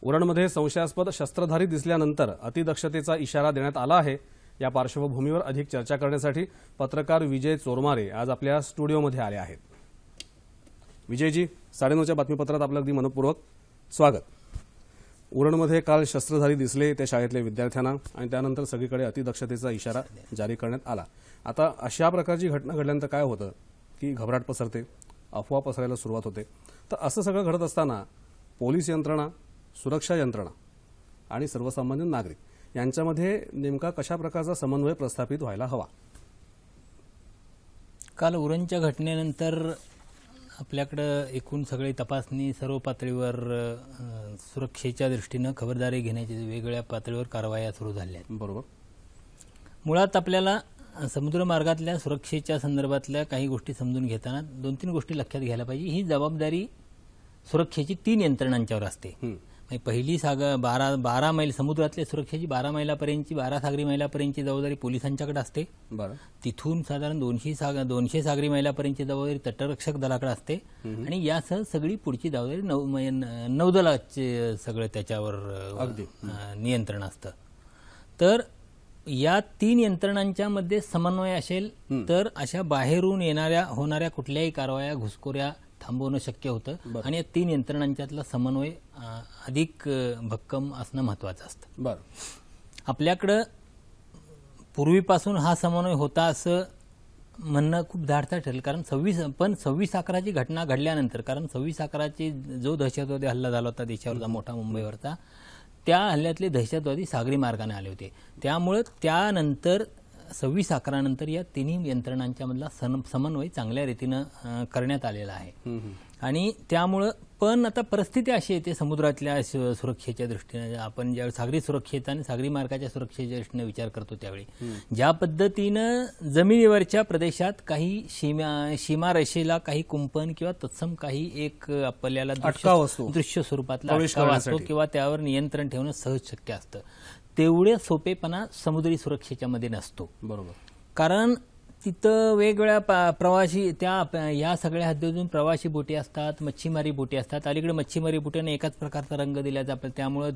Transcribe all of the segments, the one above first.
उरणमध्ये संशयास्पद शस्त्रधारी दिसल्यानंतर अतिदक्षतेचा इशारा देण्यात आला आहे। या पार्श्वभूमीवर अधिक चर्चा करण्यासाठी पत्रकार विजय चोरमारे आज आपल्या स्टुडिओमध्ये आले आहेत। विजयजी, 9:30च्या बातमीपत्रात आपलं अगदी मनपूर्वक स्वागत। उरणमध्ये काल शस्त्रधारी दिसले त्या शाळेतल्या विद्यार्थ्यांना आणि त्यानंतर सगळीकडे अतिदक्षतेचा इशारा जारी करण्यात आला। आता अशा प्रकारची घटना घडल्यानंतर काय होतं की घबराट पसरते, अफवा पसरायला सुरुवात होते। तर असं सगळं घडत असताना पोलीस यंत्रणा, सुरक्षा यंत्रणा आणि सर्वसामान्य नागरिक यांच्यामध्ये नेमका कशा प्रकारचा समन्वय प्रस्थापित व्हायला हवा? काल उरणच्या घटनेनंतर आपल्याकडे एकूण सगळी तपासणी सर्व पातळीवर सुरक्षेच्या दृष्टीने खबरदारी घेण्याची वेगवेगळ्या पातळीवर कारवाया सुरू झाल्या आहेत। बरोबर। मुळात आपल्याला समुद्र मार्गातल्या सुरक्षेच्या संदर्भातल्या काही गोष्टी समजून घेताना 2-3 गोष्टी लक्षात घ्यायला पाहिजे। ही जबाबदारी सुरक्षेची 3 यंत्रणांच्यावर असते। पहिली 12 मैल समुद्रातल्या सुरक्षेची 12 मैलापर्यंतची 12 सागरी मैलापर्यंतची जबाबदारी पोलिसांच्याकडे असते। तिथून साधारण 200 सागरी मैलापर्यंतची जबाबदारी तटरक्षक दलाकडे असते आणि यासह सगळी पुढची जबाबदारी नौदलाचे सगळं त्याच्यावर नियंत्रण असतं। तर या 3 यंत्रणांच्या मध्ये समन्वय असेल तर अशा बाहेरून होणाऱ्या कुठल्याही कारवाया, घुसखोऱ्या थांबवणं शक्य होतं आणि या 3 यंत्रणांच्यातला समन्वय अधिक भक्कम असणं महत्त्वाचं असतं। बरं, आपल्याकडं पूर्वीपासून हा समन्वय होता असं म्हणणं खूप धाडसा ठरेल, कारण 26/11ची घटना घडल्यानंतर, कारण 26/11ची जो दहशतवादी हल्ला झाला होता देशावरचा मोठा मुंबईवरचा, त्या हल्ल्यातले दहशतवादी सागरी मार्गाने आले होते। त्यामुळे त्यानंतर 26/11 नंतर या 3 यंत्रणांच्या मधला समन्वय चांगल्या रीतीनं करण्यात आलेला आहे आणि त्यामुळे पण आता परिस्थिती अशी येते समुद्रातल्या सुरक्षेच्या दृष्टीने, आपण ज्यावेळी सागरी सुरक्षेचा आणि सागरी मार्गाच्या सुरक्षेच्या दृष्टीने विचार करतो त्यावेळी ज्या पद्धतीनं जमिनीवरच्या प्रदेशात काही सीमारेषेला काही कुंपण किंवा तत्सम काही एक आपल्याला दृश्य स्वरूपातला अटकाव असतो किंवा त्यावर नियंत्रण ठेवणं सहज शक्य असतं, तेवढे सोपेपणा समुद्री सुरक्षेच्या मध्ये नसतो। बरोबर, कारण तिथं वेगवेगळ्या प्रवासी या सगळ्या हद्दीतून प्रवासी बोटी असतात, मच्छीमारी बोटी असतात। अलीकडे मच्छीमारी बोटीने एकाच प्रकारचा रंग दिला जातो, त्यामुळे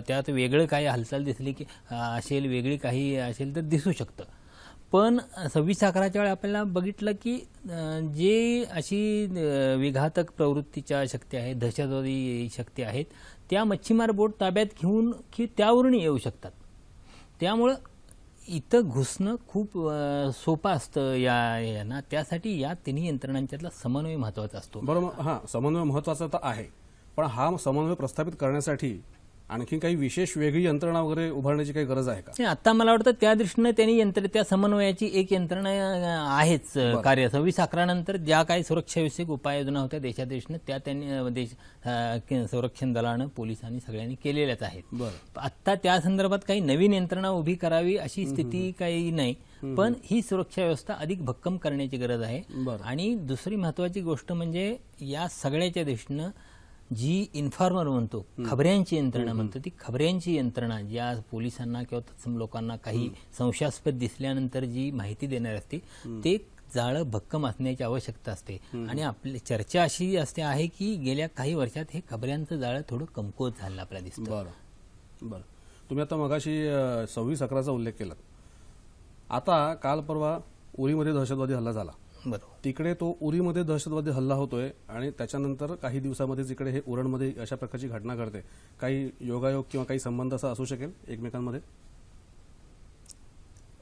त्यात वेगळं काही हालचाल दिसली की असेल, वेगळी काही असेल तर दिसू शकतं। पण 26/11च्या वेळी आपल्याला बघितलं की जे अशी विघातक प्रवृत्तीच्या शक्ती आहेत, दहशतवादी शक्ती आहेत, त्या मच्छीमार बोट ताब्यात घेऊन की त्यावरून येऊ शकतात। त्यामुळं इथं घुसणं खूप सोपं असतं यांना, त्यासाठी या 3 यंत्रणांच्यातला समन्वय महत्त्वाचा असतो। बरोबर, हां, समन्वय महत्त्वाचा तर आहे, पण हा समन्वय प्रस्थापित करण्यासाठी आणखी काही विशेष वेगळी यंत्रणा वगैरे उभारण्याची काही गरज आहे का? आता मला वाटतं त्या दृष्टीने त्यांनी त्या समन्वयाची एक यंत्रणा आहेच कार्य। 26/11 नंतर ज्या काही सुरक्षाविषयक उपाययोजना होत्या देशादेशाने त्या त्यांनी संरक्षण दलानं, पोलिसांनी सगळ्यांनी केलेल्याच आहेत। आता त्या संदर्भात काही नवीन यंत्रणा उभी करावी अशी स्थिती काही नाही, पण ही सुरक्षा व्यवस्था अधिक भक्कम करण्याची गरज आहे। आणि दुसरी महत्वाची गोष्ट म्हणजे या सगळ्याच्या दृष्टीनं जी इन्फॉर्मर म्हणतो, खबऱ्यांची यंत्रणा म्हणतो, ती खबऱ्यांची यंत्रणा ज्या पोलिसांना किंवा तत्सम लोकांना काही संशयास्पद दिसल्यानंतर जी माहिती देणार असते ते जाळं भक्कम असण्याची आवश्यकता असते। आणि आपली चर्चा अशी असते आहे की गेल्या काही वर्षात हे खबऱ्यांचं जाळं थोडं कमकुवत झालं आपल्याला दिसतं। बरं, तुम्ही आता मगाशी 26/11चा उल्लेख केला, आता काल परवा उरीमध्ये दहशतवादी हल्ला झाला। बरोबर, तिकडे तो उरीमध्ये दहशतवादी हल्ला होतोय आणि त्याच्यानंतर काही दिवसामध्येच इकडे हे उरणमध्ये अशा प्रकारची घटना घडते। काही योगायोग किंवा काही संबंध असा असू शकेल एकमेकांमध्ये?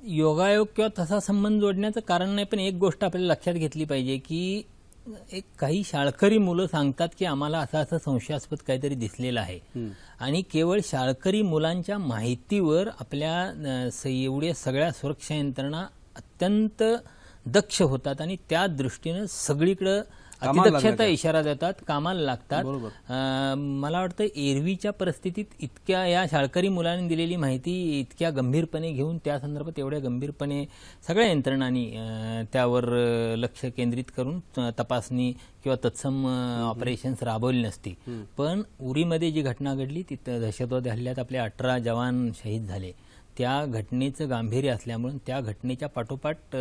योगायोग किंवा तसा संबंध जोडण्याचं कारण नाही, पण एक गोष्ट आपल्याला लक्षात घेतली पाहिजे की काही शाळकरी मुलं सांगतात की आम्हाला असं संशयास्पद काहीतरी दिसलेलं आहे आणि केवळ शाळकरी मुलांच्या माहितीवर आपल्या एवढ्या सगळ्या सुरक्षा यंत्रणा अत्यंत दक्ष होतात आणि त्या दृष्टीने सगळीकडे अतिदक्षता इशारा देतात, कामाला लागतात। मला वाटतं एरवीच्या परिस्थितीत इतक्या या शाळकरी मुलांनी दिलेली माहिती इतक्या गंभीरपणे घेऊन त्या संदर्भात एवढ्या गंभीरपणे सगळ्या यंत्रणांनी त्यावर लक्ष केंद्रित करून तपासणी किंवा तत्सम ऑपरेशन्स राबवली नसती। पण उरीमध्ये जी घटना घडली तिथं दहशतवादी हल्ल्यात आपले 18 जवान शहीद झाले। त्या घटनेचं गांभीर्य असल्यामुळे, त्या घटनेच्या पाठोपाठ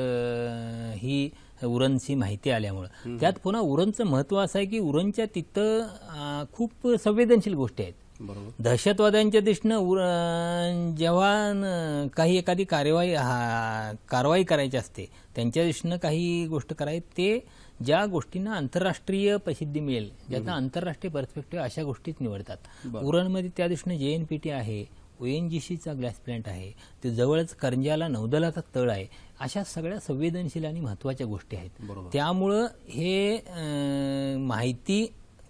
ही उरणची माहिती आल्यामुळे, त्यात पुन्हा उरणचं महत्त्व असं आहे की उरणच्या तिथं खूप संवेदनशील गोष्टी आहेत। बरोबर. दहशतवाद्यांच्या दृष्टीनं जेव्हा काही एखादी कारवाई करायची असते, त्यांच्या दृष्टीनं काही गोष्ट करायची, ते ज्या गोष्टींना आंतरराष्ट्रीय प्रसिद्धी मिळेल, ज्याचा आंतरराष्ट्रीय पर्स्पेक्टिव्ह, अशा गोष्टीच निवडतात. उरणमध्ये त्या दृष्टीनं JNPT आहे, ONGCचा ग्लास प्लांट आहे, ते जवळच करंजाला नौदलाचा तळ आहे. अशा सगळ्या संवेदनशील आणि महत्त्वाच्या गोष्टी आहेत. त्यामुळं हे माहिती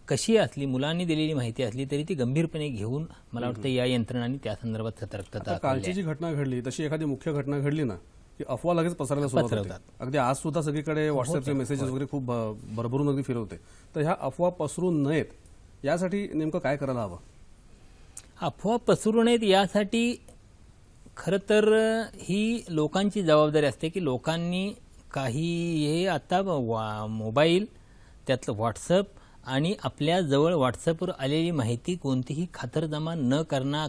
कशी असली, मुलांनी दिलेली माहिती असली तरी ती गंभीरपणे घेऊन मला वाटतं या यंत्रणांनी त्या संदर्भात सतर्कता. कालची जी घटना घडली तशी एखादी मुख्य घटना घडली ना की अफवा लगेच पसरायला सुरुवात होते. अगदी आज सुद्धा सगळीकडे व्हॉट्सअपचे मेसेजेस वगैरे खूप भरभरून अगदी फिरवते. तर ह्या अफवा पसरू नयेत यासाठी नेमकं काय करायला हवं? अफवा पसरू नयेत यासाठी खरं तर ही लोकांची जबाबदारी असते की लोकांनी काही हे आता मोबाईल, त्यातलं व्हॉट्सअप आणि आपल्या जवळ व्हॉट्सअपवर आलेली माहिती कोणतीही खातरजमा न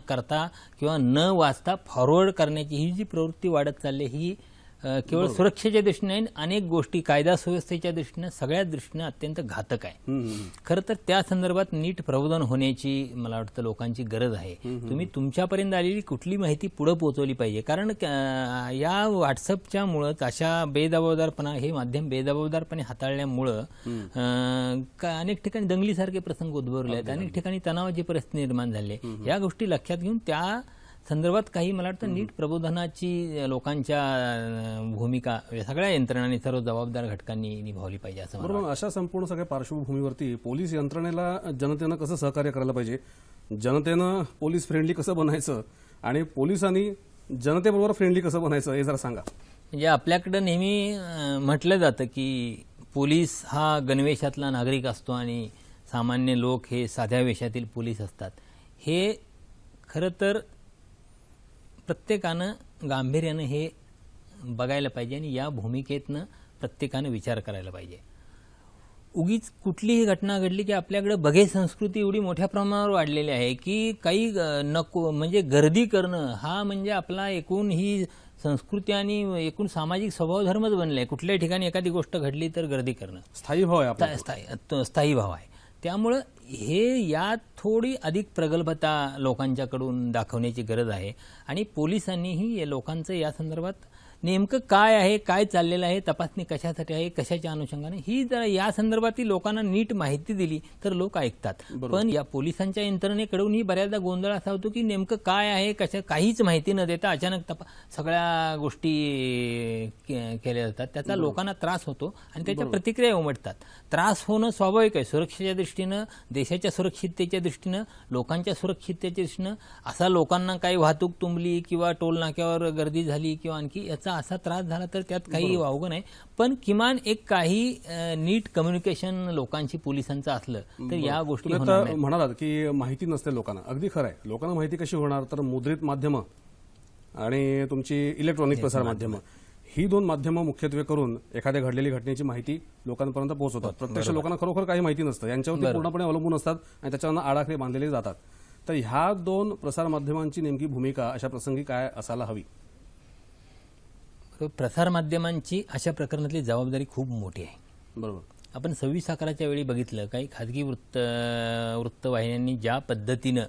करता किंवा न वाचता फॉरवर्ड करण्याची ही जी प्रवृत्ती वाढत चालली, ही केवळ सुरक्षेच्या दृष्टीने अनेक गोष्टी, कायदा सुव्यवस्थेच्या दृष्टीनं, सगळ्या दृष्टीनं अत्यंत घातक आहे. खरं तर त्या संदर्भात नीट प्रबोधन होण्याची मला वाटतं लोकांची गरज आहे. तुम्ही तुमच्यापर्यंत आलेली कुठली माहिती पुढे पोहोचवली पाहिजे, कारण या व्हॉट्सअपच्या मुळं अशा बेजबाबदारपणा, हे माध्यम बेजबाबदारपणे हाताळल्यामुळं अनेक ठिकाणी दंगलीसारखे प्रसंग उद्भवले आहेत, अनेक ठिकाणी तणावाची परिस्थिती निर्माण झाली. या गोष्टी लक्षात घेऊन त्या संदर्भात काही मला वाटतं नीट प्रबोधनाची लोकांच्या भूमिका सगळ्या यंत्रणांनी, सर्व जबाबदार घटकांनी निभावली पाहिजे असं. बरोबर. अशा संपूर्ण सगळ्या पार्श्वभूमीवरती पोलीस यंत्रणेला जनतेनं कसं सहकार्य करायला पाहिजे, जनतेनं पोलीस फ्रेंडली कसं बनायचं आणि पोलिसांनी जनतेबरोबर फ्रेंडली कसं बनायचं हे जरा सांगा. म्हणजे आपल्याकडं नेहमी म्हटलं जातं की पोलीस हा गणवेशातला नागरिक असतो आणि सामान्य लोक हे साध्या वेशातील पोलीस असतात. हे खरं तर प्रत्येकानं गांभीर्यानं हे बघायला पाहिजे आणि या भूमिकेतनं प्रत्येकानं विचार करायला पाहिजे. उगीच कुठलीही घटना घडली की आपल्याकडे बघे संस्कृती एवढी मोठ्या प्रमाणावर वाढलेली आहे की काही नको म्हणजे गर्दी करणं हा म्हणजे आपला एकूण ही संस्कृती आणि एकूण सामाजिक स्वभावधर्मच बनले आहे. कुठल्याही ठिकाणी एखादी गोष्ट घडली तर गर्दी करणं स्थायी भाव आहे. त्यामुळं हे यात थोडी अधिक प्रगल्भता लोकांच्याकडून दाखवण्याची गरज आहे आणि पोलिसांनीही लोकांचं या संदर्भात नेमकं काय आहे, काय चाललेलं आहे, तपासणी कशासाठी आहे, कशाच्या अनुषंगाने, ही जर या संदर्भातील लोकांना नीट माहिती दिली तर लोक ऐकतात. पण या पोलिसांच्या यंत्रणेकडूनही बऱ्याचदा गोंधळ असा होतो की नेमकं काय आहे, काहीच माहिती न देता अचानक सगळ्या गोष्टी केल्या जातात. त्याचा लोकांना त्रास होतो आणि त्याच्या प्रतिक्रिया उमटतात. त्रास होणं स्वाभाविक आहे. सुरक्षेच्या दृष्टीनं, देशाच्या सुरक्षिततेच्या दृष्टीनं, लोकांच्या सुरक्षिततेच्या दृष्टीनं असा लोकांना काही वाहतूक तुंबली किंवा टोल नाक्यावर गर्दी झाली किंवा आणखी याचा असा त्रास झाला तर त्यात काही वावगं नाही. पण किमान एक काही नीट कम्युनिकेशन लोकांशी पोलिसांचं असलं तर या गोष्टी होणार नाही. म्हणालात की माहिती नसते लोकांना. अगदी खरं आहे. लोकांना माहिती कशी होणार तर मुद्रित माध्यमं आणि तुमची इलेक्ट्रॉनिक प्रसार माध्यमं, ही दोन माध्यमं मुख्यत्वे करून एखाद्या घडलेली घटनेची माहिती लोकांपर्यंत पोहोचवतात. प्रत्यक्ष लोकांना खरोखर काही माहिती नसतं, यांच्यावरती पूर्णपणे अवलंबून असतात आणि त्याच्यावर आडाखे बांधलेले जातात. तर ह्या दोन प्रसार माध्यमांची नेमकी भूमिका अशा प्रसंगी काय असायला हवी? प्रसारमाध्यमांची अशा प्रकरणातली जबाबदारी खूप मोठी आहे. बरोबर. आपण 26/11च्या वेळी बघितलं काही खाजगी वृत्तवाहिन्यांनी ज्या पद्धतीनं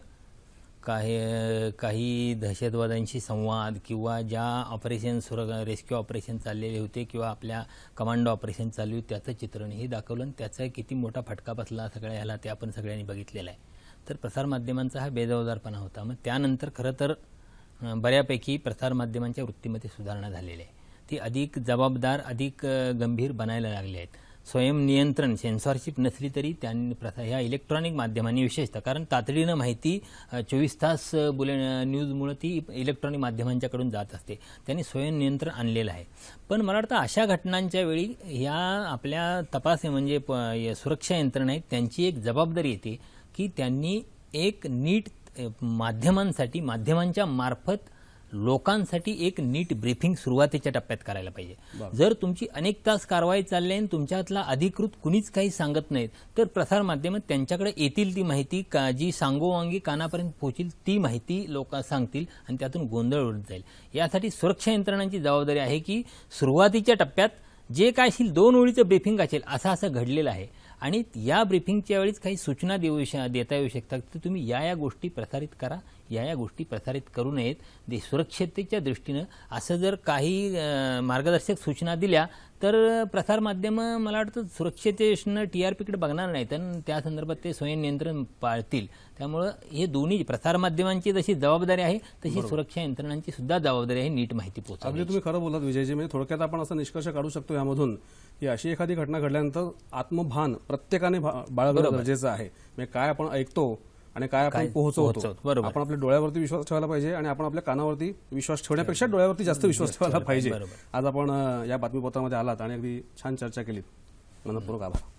काही दहशतवाद्यांशी संवाद किंवा ज्या ऑपरेशन रेस्क्यू ऑपरेशन चाललेले होते किंवा आपल्या कमांडो ऑपरेशन चालू होते त्याचं चित्रणही दाखवलं आणि त्याचा किती मोठा फटका बसला सगळ्या ह्याला ते आपण सगळ्यांनी बघितलेलं आहे. तर प्रसारमाध्यमांचा हा बेजबाबदारपणा होता. मग त्यानंतर खरं तर बऱ्यापैकी प्रसारमाध्यमांच्या वृत्तीमध्ये सुधारणा झालेली आहे. ती अधिक जबाबदार, अधिक गंभीर बनायला लागले आहेत. स्वयंनियंत्रण, सेन्सॉरशिप नसली तरी त्यांनी ह्या इलेक्ट्रॉनिक माध्यमांनी विशेषतः, कारण तातडीनं माहिती 24 तास न्यूजमुळे ती इलेक्ट्रॉनिक माध्यमांच्याकडून जात असते, त्यांनी स्वयंनियंत्रण आणलेलं आहे. पण मला वाटतं अशा घटनांच्या वेळी ह्या आपल्या तपास म्हणजे सुरक्षा यंत्रणा आहेत त्यांची एक जबाबदारी येते की त्यांनी एक नीट माध्यमांच्या मार्फत लोकांसाठी एक नीट ब्रीफिंग सुरुवातीच्या टप्प्यात करायला पाहिजे. जर तुमची अनेक तास कारवाई चालली आणि तुमच्यातला अधिकृत कुणीच काही सांगत नाहीत तर प्रसारमाध्यम त्यांच्याकडे येतील ती माहिती जी सांगोवांगी कानापर्यंत पोहोचेल ती माहिती लोक सांगतील आणि त्यातून गोंधळ उडत जाईल. यासाठी सुरक्षा यंत्रणांची जबाबदारी आहे की सुरुवातीच्या टप्प्यात जे काय असेल 2 ओळीचं ब्रीफिंग असेल असं घडलेलं आहे आणि या ब्रीफिंगच्या वेळीच काही सूचना देता येऊ शकतात की तुम्ही या गोष्टी प्रसारित करा, या गोष्टी प्रसारित करू नयेत. सुरक्षिततेच्या दृष्टीनं असं जर काही मार्गदर्शक सूचना दिल्या तर प्रसारमाध्यमं मला वाटतं सुरक्षिततेनं TRPकडे बघणार नाहीत आणि त्या संदर्भात ते स्वयंनियंत्रण पाळतील. त्यामुळं हे दोन्ही प्रसारमाध्यमांची जशी जबाबदारी आहे तशी सुरक्षा यंत्रणांची सुद्धा जबाबदारी आहे नीट माहिती पोहोचवण्याची. अगदी तुम्ही खरं बोललात विजयजी. म्हणजे थोडक्यात आपण असा निष्कर्ष काढू शकतो यामधून की अशी एखादी घटना घडल्यानंतर आत्मभान प्रत्येकाने बाळगणं गरजेचं आहे. म्हणजे काय आपण ऐकतो आणि काय आपण पोहोचवतो, बरोबर. आपण आपल्या डोळ्यावरती विश्वास ठेवायला पाहिजे आणि आपण आपल्या कानावरती विश्वास ठेवण्यापेक्षा डोळ्यावरती जास्त विश्वास ठेवायला पाहिजे. आज आपण या बातमीपत्रामध्ये आलात आणि अगदी छान चर्चा केलीत. मनपूर्वक आभार.